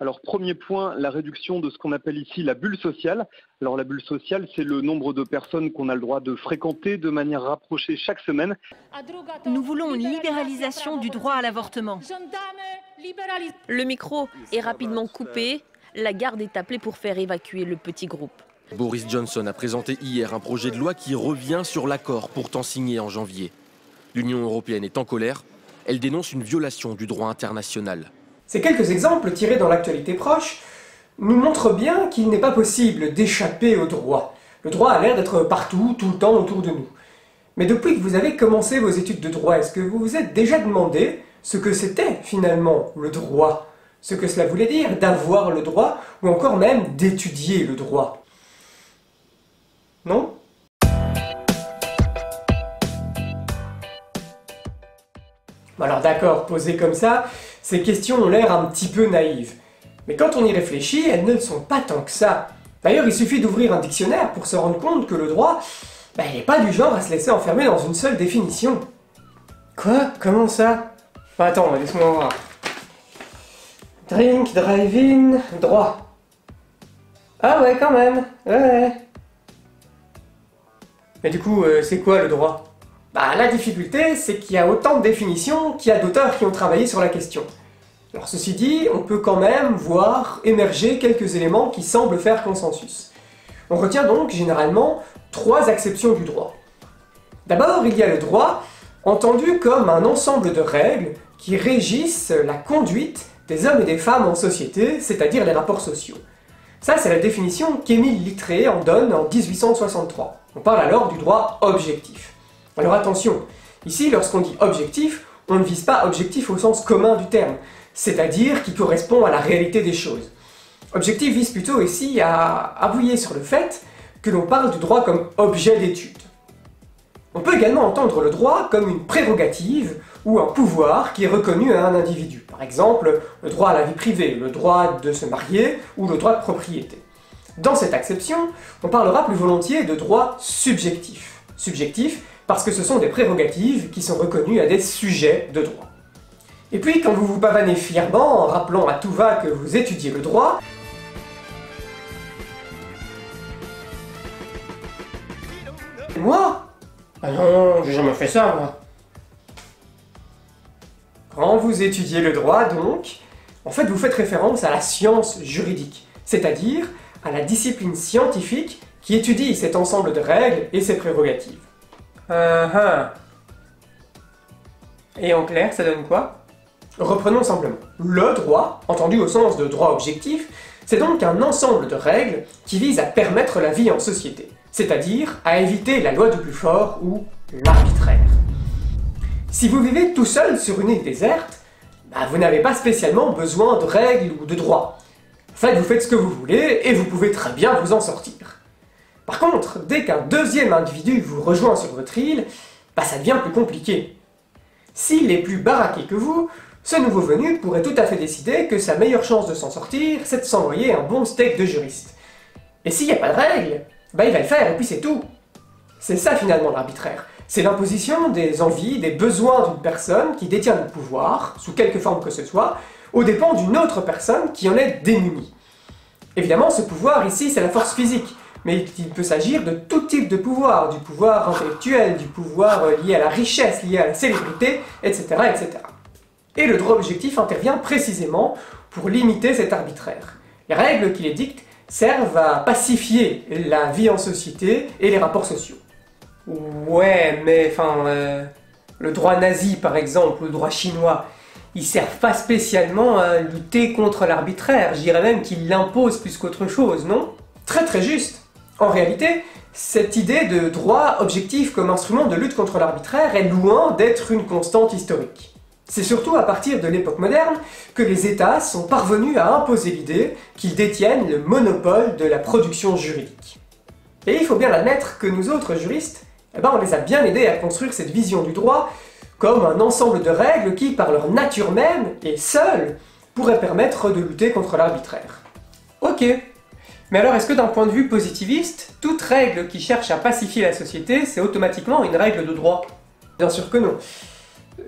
Alors, premier point, la réduction de ce qu'on appelle ici la bulle sociale. Alors, la bulle sociale, c'est le nombre de personnes qu'on a le droit de fréquenter de manière rapprochée chaque semaine. Nous voulons une libéralisation du droit à l'avortement. Le micro est rapidement coupé. La garde est appelée pour faire évacuer le petit groupe. Boris Johnson a présenté hier un projet de loi qui revient sur l'accord pourtant signé en janvier. L'Union européenne est en colère. Elle dénonce une violation du droit international. Ces quelques exemples tirés dans l'actualité proche nous montrent bien qu'il n'est pas possible d'échapper au droit. Le droit a l'air d'être partout, tout le temps autour de nous. Mais depuis que vous avez commencé vos études de droit, est-ce que vous vous êtes déjà demandé ce que c'était finalement le droit? Ce que cela voulait dire d'avoir le droit, ou encore même d'étudier le droit? Non? Alors d'accord, posées comme ça, ces questions ont l'air un petit peu naïves. Mais quand on y réfléchit, elles ne le sont pas tant que ça. D'ailleurs, il suffit d'ouvrir un dictionnaire pour se rendre compte que le droit, il n'est pas du genre à se laisser enfermer dans une seule définition. Quoi? Comment ça? Attends, laisse-moi voir. Drink, drive-in, droit. Ah ouais, quand même, ouais. Mais du coup, c'est quoi le droit? La difficulté, c'est qu'il y a autant de définitions qu'il y a d'auteurs qui ont travaillé sur la question. Alors ceci dit, on peut quand même voir émerger quelques éléments qui semblent faire consensus. On retient donc généralement 3 acceptions du droit. D'abord, il y a le droit, entendu comme un ensemble de règles qui régissent la conduite des hommes et des femmes en société, c'est-à-dire les rapports sociaux. Ça, c'est la définition qu'Émile Littré en donne en 1863. On parle alors du droit objectif. Alors attention, ici, lorsqu'on dit objectif, on ne vise pas objectif au sens commun du terme, c'est-à-dire qui correspond à la réalité des choses. Objectif vise plutôt ici à appuyer sur le fait que l'on parle du droit comme objet d'étude. On peut également entendre le droit comme une prérogative ou un pouvoir qui est reconnu à un individu. Par exemple, le droit à la vie privée, le droit de se marier ou le droit de propriété. Dans cette acception, on parlera plus volontiers de droit subjectif. Subjectif parce que ce sont des prérogatives qui sont reconnues à des sujets de droit. Et puis, quand vous vous pavanez fièrement en rappelant à tout va que vous étudiez le droit, moi? Ah non, j'ai jamais fait ça, moi. Quand vous étudiez le droit, donc, en fait, vous faites référence à la science juridique, c'est-à-dire à la discipline scientifique qui étudie cet ensemble de règles et ses prérogatives. Et en clair, ça donne quoi? Reprenons simplement. Le droit, entendu au sens de droit objectif, c'est donc un ensemble de règles qui vise à permettre la vie en société, c'est-à-dire à éviter la loi du plus fort ou l'arbitraire. Si vous vivez tout seul sur une île déserte, vous n'avez pas spécialement besoin de règles ou de droits. En fait, vous faites ce que vous voulez et vous pouvez très bien vous en sortir. Par contre, dès qu'un deuxième individu vous rejoint sur votre île, ça devient plus compliqué. S'il est plus baraqué que vous, ce nouveau venu pourrait tout à fait décider que sa meilleure chance de s'en sortir, c'est de s'envoyer un bon steak de juriste. Et s'il n'y a pas de règles, il va le faire et puis c'est tout. C'est ça finalement l'arbitraire. C'est l'imposition des envies, des besoins d'une personne qui détient le pouvoir, sous quelque forme que ce soit, aux dépens d'une autre personne qui en est démunie. Évidemment, ce pouvoir ici, c'est la force physique, mais il peut s'agir de tout type de pouvoir, du pouvoir intellectuel, du pouvoir lié à la richesse, lié à la célébrité, etc., etc. Et le droit objectif intervient précisément pour limiter cet arbitraire. Les règles qu'il édicte servent à pacifier la vie en société et les rapports sociaux. Ouais, mais le droit nazi par exemple, ou le droit chinois, ils servent pas spécialement à lutter contre l'arbitraire, je dirais même qu'ils l'imposent plus qu'autre chose, non? Très très juste. En réalité, cette idée de droit objectif comme instrument de lutte contre l'arbitraire est loin d'être une constante historique. C'est surtout à partir de l'époque moderne que les États sont parvenus à imposer l'idée qu'ils détiennent le monopole de la production juridique. Et il faut bien admettre que nous autres juristes, on les a bien aidés à construire cette vision du droit comme un ensemble de règles qui, par leur nature même, et seules, pourraient permettre de lutter contre l'arbitraire. Ok. Mais alors est-ce que d'un point de vue positiviste, toute règle qui cherche à pacifier la société, c'est automatiquement une règle de droit? Bien sûr que non.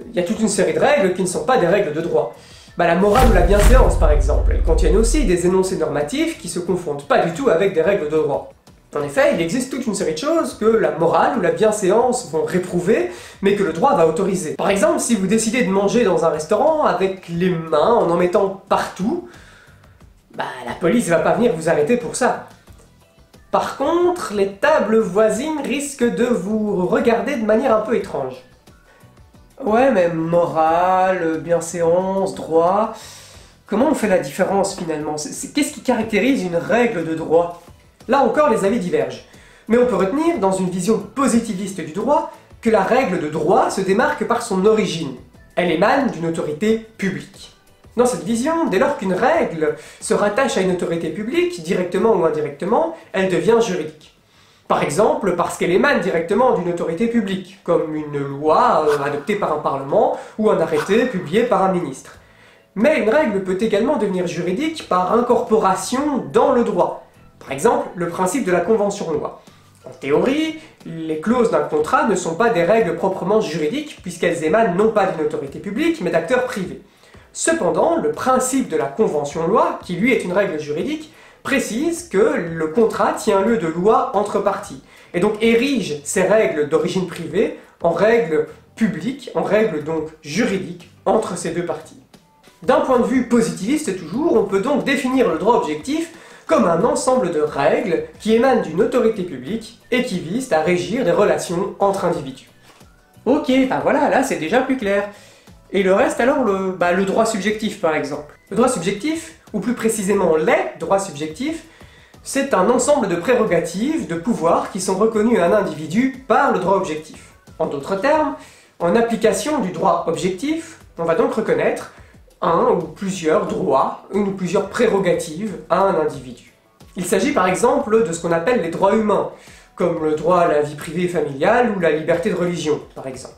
Il y a toute une série de règles qui ne sont pas des règles de droit. La morale ou la bienséance par exemple, elles contiennent aussi des énoncés normatifs qui se confondent pas du tout avec des règles de droit. En effet, il existe toute une série de choses que la morale ou la bienséance vont réprouver, mais que le droit va autoriser. Par exemple, si vous décidez de manger dans un restaurant avec les mains, en mettant partout, la police va pas venir vous arrêter pour ça. Par contre, les tables voisines risquent de vous regarder de manière un peu étrange. Ouais, mais morale, bienséance, droit... Comment on fait la différence finalement? Qu'est-ce qui caractérise une règle de droit? Là encore, les avis divergent. Mais on peut retenir, dans une vision positiviste du droit, que la règle de droit se démarque par son origine. Elle émane d'une autorité publique. Dans cette vision, dès lors qu'une règle se rattache à une autorité publique, directement ou indirectement, elle devient juridique. Par exemple, parce qu'elle émane directement d'une autorité publique, comme une loi adoptée par un parlement ou un arrêté publié par un ministre. Mais une règle peut également devenir juridique par incorporation dans le droit. Par exemple, le principe de la convention-loi. En théorie, les clauses d'un contrat ne sont pas des règles proprement juridiques, puisqu'elles émanent non pas d'une autorité publique, mais d'acteurs privés. Cependant, le principe de la convention-loi, qui lui est une règle juridique, précise que le contrat tient lieu de loi entre parties, et donc érige ces règles d'origine privée en règles publiques, en règles donc juridiques entre ces deux parties. D'un point de vue positiviste toujours, on peut donc définir le droit objectif comme un ensemble de règles qui émanent d'une autorité publique et qui visent à régir des relations entre individus. Ok, voilà, là c'est déjà plus clair. Et le reste alors, le droit subjectif par exemple. Le droit subjectif, ou plus précisément les droits subjectifs, c'est un ensemble de prérogatives, de pouvoirs qui sont reconnus à un individu par le droit objectif. En d'autres termes, en application du droit objectif, on va donc reconnaître un ou plusieurs droits, une ou plusieurs prérogatives à un individu. Il s'agit par exemple de ce qu'on appelle les droits humains, comme le droit à la vie privée et familiale ou la liberté de religion, par exemple.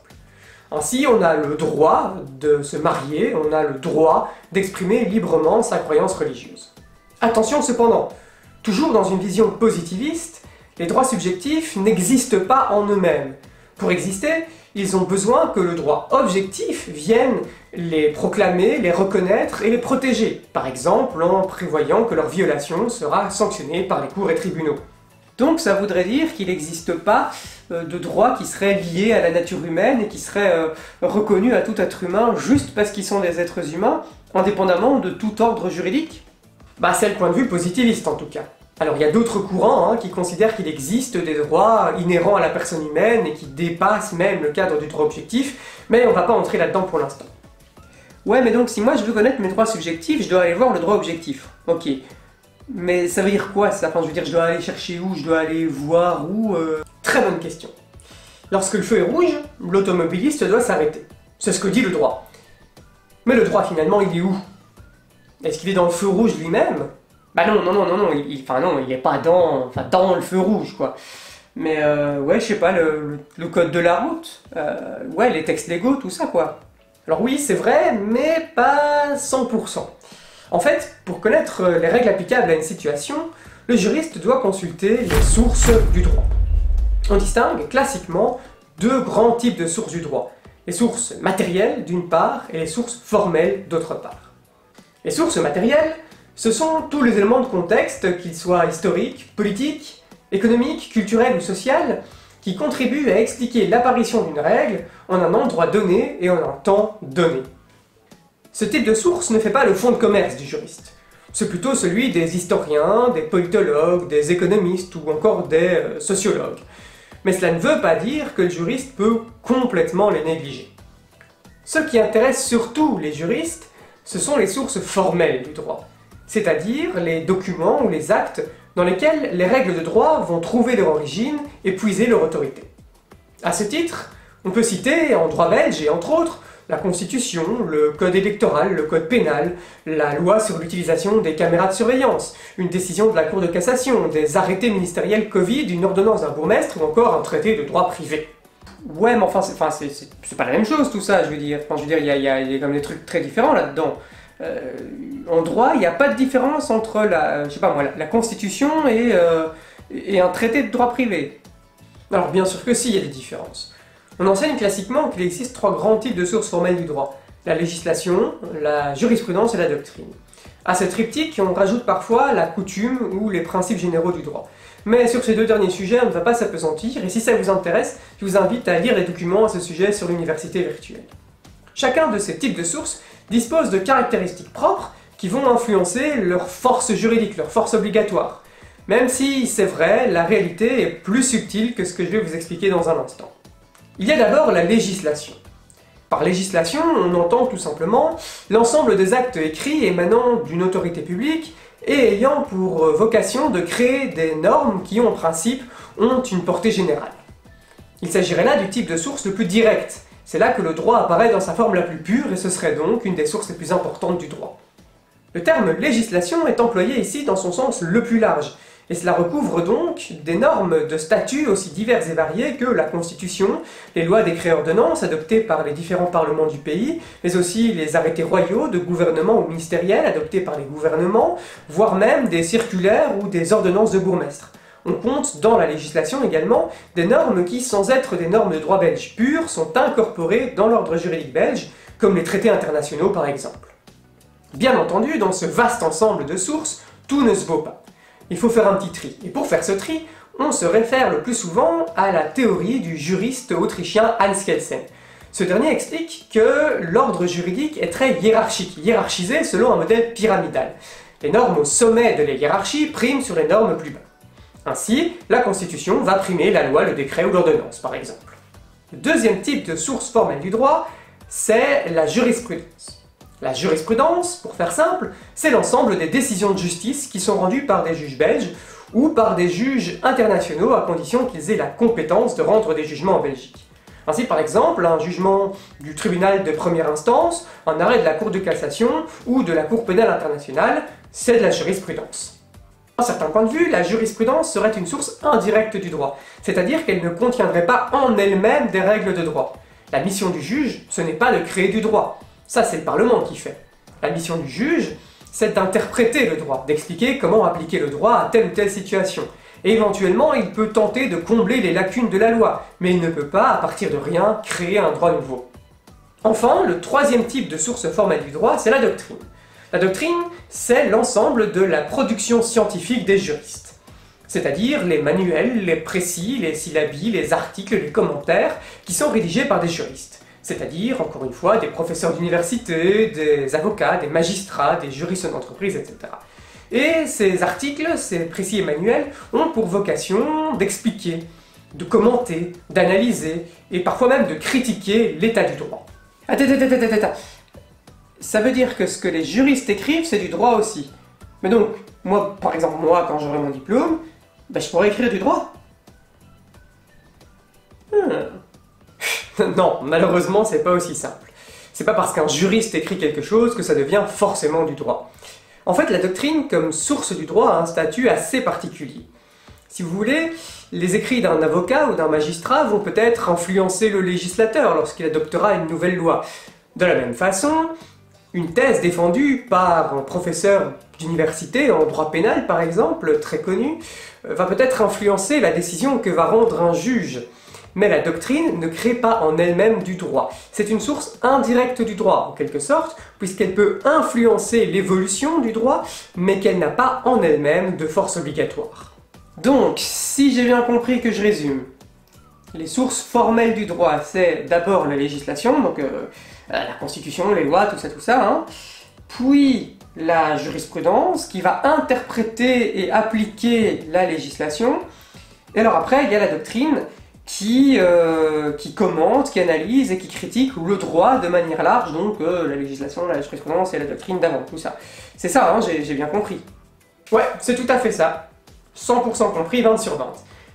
Ainsi, on a le droit de se marier, on a le droit d'exprimer librement sa croyance religieuse. Attention cependant, toujours dans une vision positiviste, les droits subjectifs n'existent pas en eux-mêmes. Pour exister, ils ont besoin que le droit objectif vienne les proclamer, les reconnaître et les protéger, par exemple en prévoyant que leur violation sera sanctionnée par les cours et tribunaux. Donc ça voudrait dire qu'il n'existe pas de droits qui seraient liés à la nature humaine et qui seraient reconnus à tout être humain juste parce qu'ils sont des êtres humains, indépendamment de tout ordre juridique? C'est le point de vue positiviste en tout cas. Alors il y a d'autres courants qui considèrent qu'il existe des droits inhérents à la personne humaine et qui dépassent même le cadre du droit objectif, mais on va pas entrer là-dedans pour l'instant. Ouais, mais donc si moi je veux connaître mes droits subjectifs, je dois aller voir le droit objectif. Ok. Mais ça veut dire quoi ça? Enfin, je veux dire, je dois aller chercher où? Je dois aller voir où? Très bonne question. Lorsque le feu est rouge, l'automobiliste doit s'arrêter. C'est ce que dit le droit. Mais le droit finalement, il est où? Est-ce qu'il est dans le feu rouge lui-même? Non, il est pas dans le feu rouge, quoi. Mais ouais, je sais pas, le code de la route, ouais, les textes légaux, tout ça, quoi. Alors oui, c'est vrai, mais pas 100%. En fait, pour connaître les règles applicables à une situation, le juriste doit consulter les sources du droit. On distingue classiquement deux grands types de sources du droit. Les sources matérielles, d'une part, et les sources formelles, d'autre part. Les sources matérielles, ce sont tous les éléments de contexte, qu'ils soient historiques, politiques, économiques, culturels ou sociaux, qui contribuent à expliquer l'apparition d'une règle en un endroit donné et en un temps donné. Ce type de source ne fait pas le fond de commerce du juriste. C'est plutôt celui des historiens, des politologues, des économistes ou encore des sociologues. Mais cela ne veut pas dire que le juriste peut complètement les négliger. Ce qui intéresse surtout les juristes, ce sont les sources formelles du droit, c'est-à-dire les documents ou les actes dans lesquels les règles de droit vont trouver leur origine et puiser leur autorité. À ce titre, on peut citer en droit belge et entre autres la Constitution, le code électoral, le code pénal, la loi sur l'utilisation des caméras de surveillance, une décision de la Cour de cassation, des arrêtés ministériels Covid, une ordonnance d'un bourgmestre ou encore un traité de droit privé. Ouais, mais enfin, c'est pas la même chose tout ça, je veux dire. Enfin, il y a comme des trucs très différents là-dedans. En droit, il n'y a pas de différence entre la Constitution et un traité de droit privé. Alors bien sûr que si, il y a des différences. On enseigne classiquement qu'il existe trois grands types de sources formelles du droit. la législation, la jurisprudence et la doctrine. À ce triptyque, on rajoute parfois la coutume ou les principes généraux du droit. Mais sur ces deux derniers sujets, on ne va pas s'appesantir, et si ça vous intéresse, je vous invite à lire les documents à ce sujet sur l'université virtuelle. Chacun de ces types de sources dispose de caractéristiques propres qui vont influencer leur force juridique, leur force obligatoire. Même si, c'est vrai, la réalité est plus subtile que ce que je vais vous expliquer dans un instant. Il y a d'abord la législation. Par législation, on entend tout simplement l'ensemble des actes écrits émanant d'une autorité publique et ayant pour vocation de créer des normes qui, en principe, ont une portée générale. Il s'agirait là du type de source le plus direct. C'est là que le droit apparaît dans sa forme la plus pure et ce serait donc une des sources les plus importantes du droit. Le terme législation est employé ici dans son sens le plus large, et cela recouvre donc des normes de statut aussi diverses et variées que la Constitution, les lois, décrets, ordonnances adoptées par les différents parlements du pays, mais aussi les arrêtés royaux de gouvernement ou ministériels adoptés par les gouvernements, voire même des circulaires ou des ordonnances de bourgmestre. On compte dans la législation également des normes qui, sans être des normes de droit belge pur, sont incorporées dans l'ordre juridique belge, comme les traités internationaux par exemple. Bien entendu, dans ce vaste ensemble de sources, tout ne se vaut pas. Il faut faire un petit tri, et pour faire ce tri, on se réfère le plus souvent à la théorie du juriste autrichien Hans Kelsen. Ce dernier explique que l'ordre juridique est très hiérarchique, hiérarchisé selon un modèle pyramidal. Les normes au sommet de la hiérarchie priment sur les normes plus bas. Ainsi, la Constitution va primer la loi, le décret ou l'ordonnance, par exemple. Le deuxième type de source formelle du droit, c'est la jurisprudence. La jurisprudence, pour faire simple, c'est l'ensemble des décisions de justice qui sont rendues par des juges belges ou par des juges internationaux à condition qu'ils aient la compétence de rendre des jugements en Belgique. Ainsi, par exemple, un jugement du tribunal de première instance, un arrêt de la Cour de cassation ou de la Cour pénale internationale, c'est de la jurisprudence. D'un certain point de vue, la jurisprudence serait une source indirecte du droit, c'est-à-dire qu'elle ne contiendrait pas en elle-même des règles de droit. La mission du juge, ce n'est pas de créer du droit. Ça, c'est le Parlement qui fait. La mission du juge, c'est d'interpréter le droit, d'expliquer comment appliquer le droit à telle ou telle situation. Et éventuellement, il peut tenter de combler les lacunes de la loi, mais il ne peut pas, à partir de rien, créer un droit nouveau. Enfin, le troisième type de source formelle du droit, c'est la doctrine. La doctrine, c'est l'ensemble de la production scientifique des juristes. C'est-à-dire les manuels, les précis, les syllabies, les articles, les commentaires, qui sont rédigés par des juristes. C'est-à-dire, encore une fois, des professeurs d'université, des avocats, des magistrats, des juristes d'entreprise, etc. Et ces articles, ces précis et manuels, ont pour vocation d'expliquer, de commenter, d'analyser, et parfois même de critiquer l'état du droit. Attends. Ça veut dire que ce que les juristes écrivent, c'est du droit aussi. Mais donc, moi, par exemple, quand j'aurai mon diplôme, je pourrais écrire du droit. Non, malheureusement, c'est pas aussi simple. C'est pas parce qu'un juriste écrit quelque chose que ça devient forcément du droit. En fait, la doctrine, comme source du droit, a un statut assez particulier. Si vous voulez, les écrits d'un avocat ou d'un magistrat vont peut-être influencer le législateur lorsqu'il adoptera une nouvelle loi. De la même façon, une thèse défendue par un professeur d'université en droit pénal, par exemple, très connu, va peut-être influencer la décision que va rendre un juge. Mais la doctrine ne crée pas en elle-même du droit. C'est une source indirecte du droit, en quelque sorte, puisqu'elle peut influencer l'évolution du droit, mais qu'elle n'a pas en elle-même de force obligatoire. Donc, si j'ai bien compris que je résume, les sources formelles du droit, c'est d'abord la législation, donc la Constitution, les lois, tout ça, hein, puis la jurisprudence, qui va interpréter et appliquer la législation, et alors après, il y a la doctrine, qui commente, qui analyse et qui critique le droit de manière large, donc la législation, la jurisprudence et la doctrine d'avant, tout ça. C'est ça, hein, j'ai bien compris. Ouais, c'est tout à fait ça. 100% compris, 20 sur 20.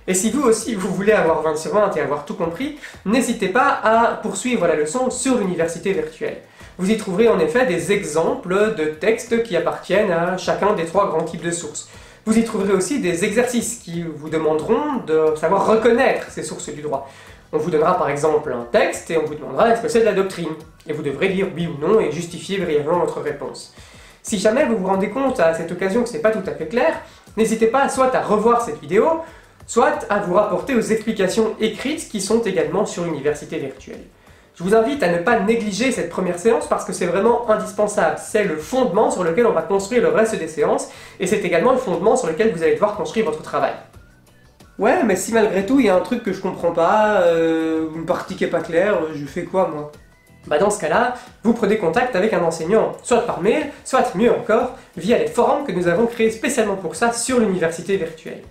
Et si vous aussi vous voulez avoir 20 sur 20 et avoir tout compris, n'hésitez pas à poursuivre la leçon sur l'université virtuelle. Vous y trouverez en effet des exemples de textes qui appartiennent à chacun des trois grands types de sources. Vous y trouverez aussi des exercices qui vous demanderont de savoir reconnaître ces sources du droit. On vous donnera par exemple un texte et on vous demandera est-ce que c'est de la doctrine. Et vous devrez dire oui ou non et justifier brièvement votre réponse. Si jamais vous vous rendez compte à cette occasion que c'est pas tout à fait clair, n'hésitez pas soit à revoir cette vidéo, soit à vous rapporter aux explications écrites qui sont également sur l'université virtuelle. Je vous invite à ne pas négliger cette première séance parce que c'est vraiment indispensable. C'est le fondement sur lequel on va construire le reste des séances et c'est également le fondement sur lequel vous allez devoir construire votre travail. Ouais, mais si malgré tout il y a un truc que je comprends pas, une partie qui est pas claire, je fais quoi moi? Bah dans ce cas-là, vous prenez contact avec un enseignant, soit par mail, soit mieux encore, via les forums que nous avons créés spécialement pour ça sur l'université virtuelle.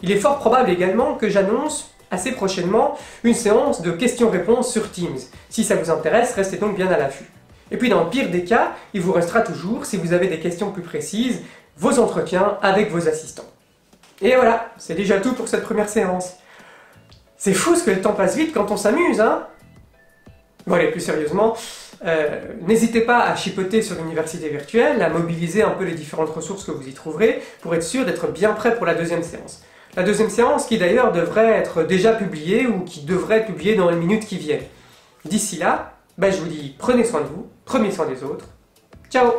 Il est fort probable également que j'annonce assez prochainement une séance de questions-réponses sur Teams. Si ça vous intéresse, restez donc bien à l'affût. Et puis dans le pire des cas, il vous restera toujours, si vous avez des questions plus précises, vos entretiens avec vos assistants. Et voilà, c'est déjà tout pour cette première séance. C'est fou ce que le temps passe vite quand on s'amuse, hein? Bon allez, plus sérieusement, n'hésitez pas à chipoter sur l'université virtuelle, à mobiliser un peu les différentes ressources que vous y trouverez pour être sûr d'être bien prêt pour la deuxième séance. La deuxième séance qui d'ailleurs devrait être déjà publiée ou qui devrait être publiée dans les minutes qui viennent. D'ici là, je vous dis prenez soin de vous, prenez soin des autres. Ciao!